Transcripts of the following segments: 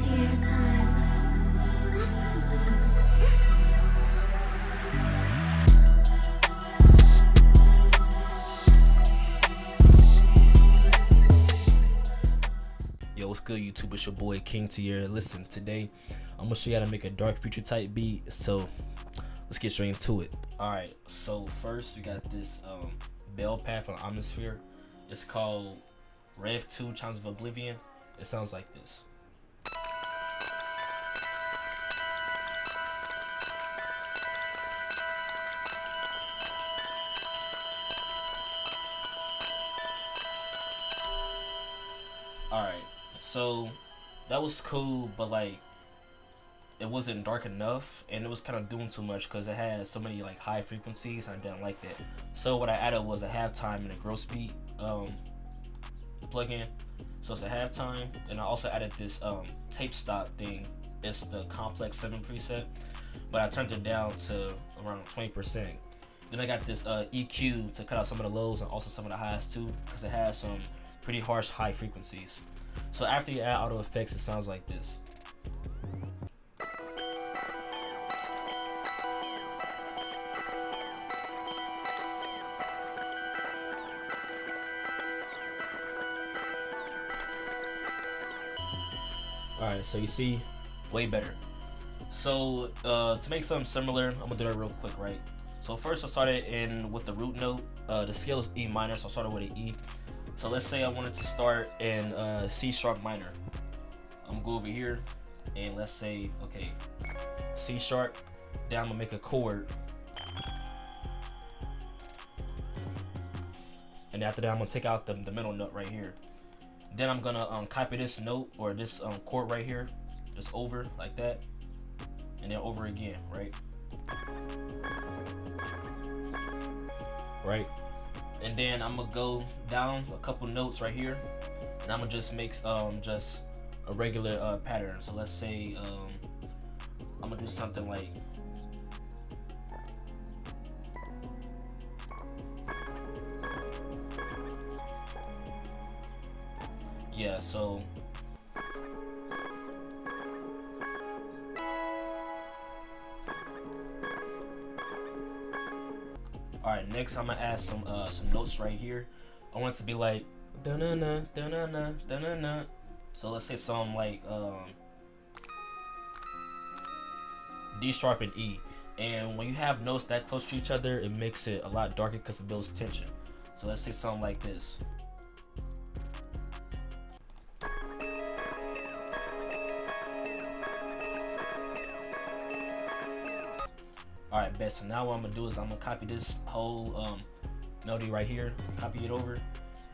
to your time. Yo, what's good, YouTube? It's your boy King Tier. Listen, today I'm gonna show you how to make a dark future type beat. So let's get straight into it. Alright, so first we got this bell pad from Atmosphere. It's called Rev 2 Chimes of Oblivion. It sounds like this. Alright, so that was cool, but like it wasn't dark enough, and it was kind of doing too much because it had so many like high frequencies. I didn't like that. So what I added was a halftime and a gross beat plugin. So it's a halftime, and I also added this tape stop thing. It's the Complex 7 preset, but I turned it down to around 20%. Then I got this EQ to cut out some of the lows and also some of the highs too, because it has some pretty harsh high frequencies. So after you add auto effects, it sounds like this. Alright, so you see, way better. So to make something similar, I'm gonna do that real quick, right? So first I started in with the root note. The scale is E minor, so I started with an E. So let's say I wanted to start in C sharp minor. I'm gonna go over here and let's say, okay, C sharp. Then I'm gonna make a chord. And after that, I'm gonna take out the middle note right here. Then I'm gonna copy this note or this chord right here, just over like that, and then over again, right? Right. And then I'm gonna go down a couple notes right here, and I'm gonna just make just a regular pattern. So let's say I'm gonna do something like yeah. So alright, next I'm gonna add some notes right here. I want it to be like da-na-na, da-na-na, da-na-na. So let's say something like D sharp and E. And when you have notes that close to each other, it makes it a lot darker because it builds tension. So let's say something like this. Alright, bet. So now what I'm gonna do is I'm gonna copy this whole melody right here, copy it over,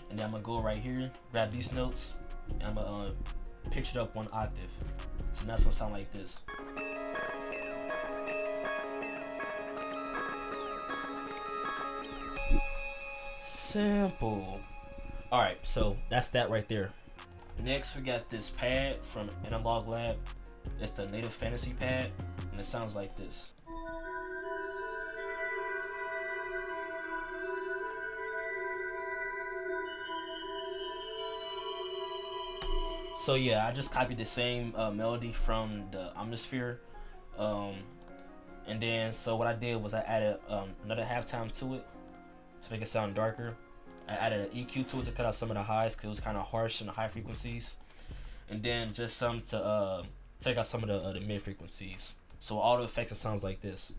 and then I'm gonna go right here, grab these notes, and I'm gonna pitch it up one octave. So that's gonna sound like this. Simple. Alright, so that's that right there. Next we got this pad from Analog Lab. It's the Native Fantasy pad, and it sounds like this. So yeah, I just copied the same melody from the Atmosphere, and then so what I did was I added another halftime to it to make it sound darker. I added an EQ to it to cut out some of the highs because it was kind of harsh in the high frequencies, and then just some to take out some of the mid frequencies. So all the effects, it sounds like this.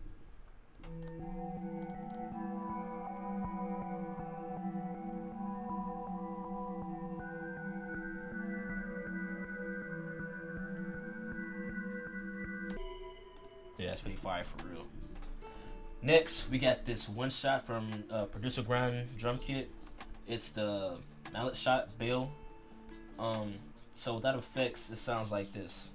Yeah, that's pretty fire for real. Next, we got this one shot from Producer Grind drum kit. It's the mallet shot bell. So without effects, it sounds like this.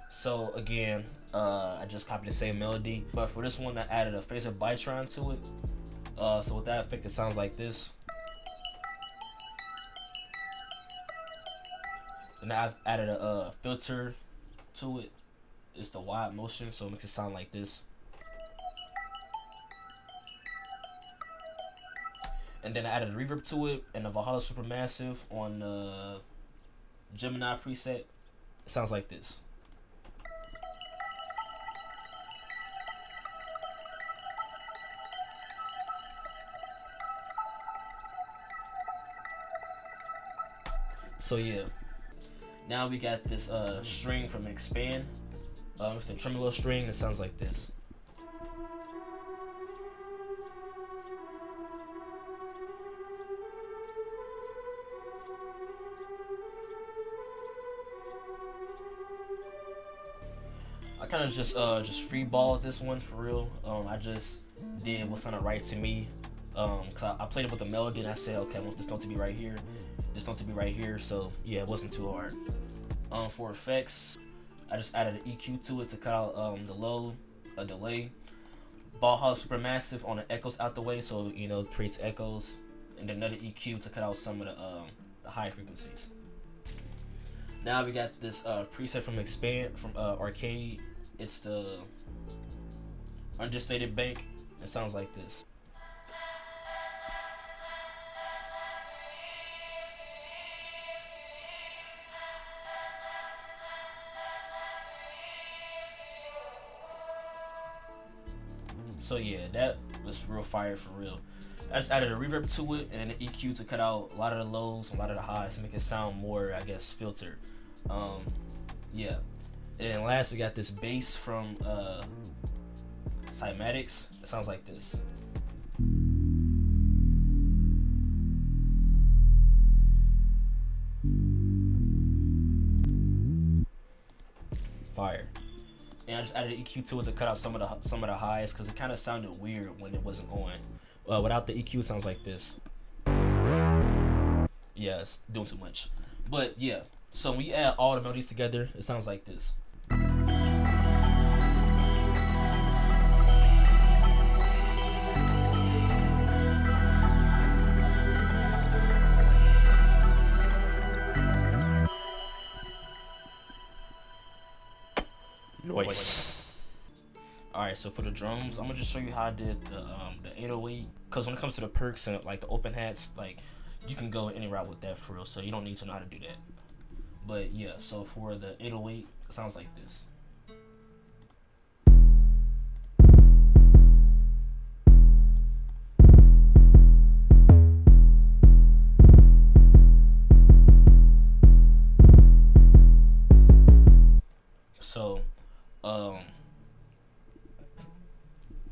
So again, I just copied the same melody, but for this one I added a phaser bitron to it. So with that effect, it sounds like this. And I've added a filter to it. It's the wide motion, so it makes it sound like this. And then I added a reverb to it and a Valhalla Supermassive on the Gemini preset. It sounds like this. So yeah, now we got this string from Expand. It's the tremolo string that sounds like this. I kind of just freeballed this one for real. I just did what sounded right to me. Cause I played it with the melody and I said, okay, I want this note to be right here, this note to be right here. So yeah, it wasn't too hard. For effects, I just added an EQ to it to cut out the low, a delay. Valhalla Supermassive on the echoes out the way, so you know, it creates echoes, and then another EQ to cut out some of the high frequencies. Now we got this preset from Expand from Arcade. It's the understated bank. It sounds like this. So yeah, that was real fire for real. I just added a reverb to it and an EQ to cut out a lot of the lows, a lot of the highs, to make it sound more, I guess, filtered. Yeah. And then last we got this bass from Cymatics. It sounds like this. Fire. And I just added an EQ to it to cut out some of the highs because it kind of sounded weird when it wasn't on. Without the EQ, it sounds like this. Yeah, it's doing too much. But yeah, so when you add all the melodies together, it sounds like this. Noise. Alright, so for the drums, I'm gonna just show you how I did the 808. Cause when it comes to the perks and like the open hats, like you can go any route with that for real. So you don't need to know how to do that. But yeah, so for the 808, it sounds like this. So,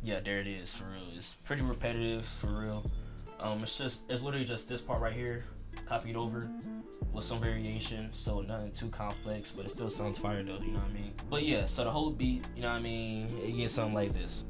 yeah, there it is for real. It's pretty repetitive for real. It's literally just this part right here, copied over with some variation, so nothing too complex, but it still sounds fire though, you know what I mean? But yeah, so the whole beat, you know what I mean, it gets something like this.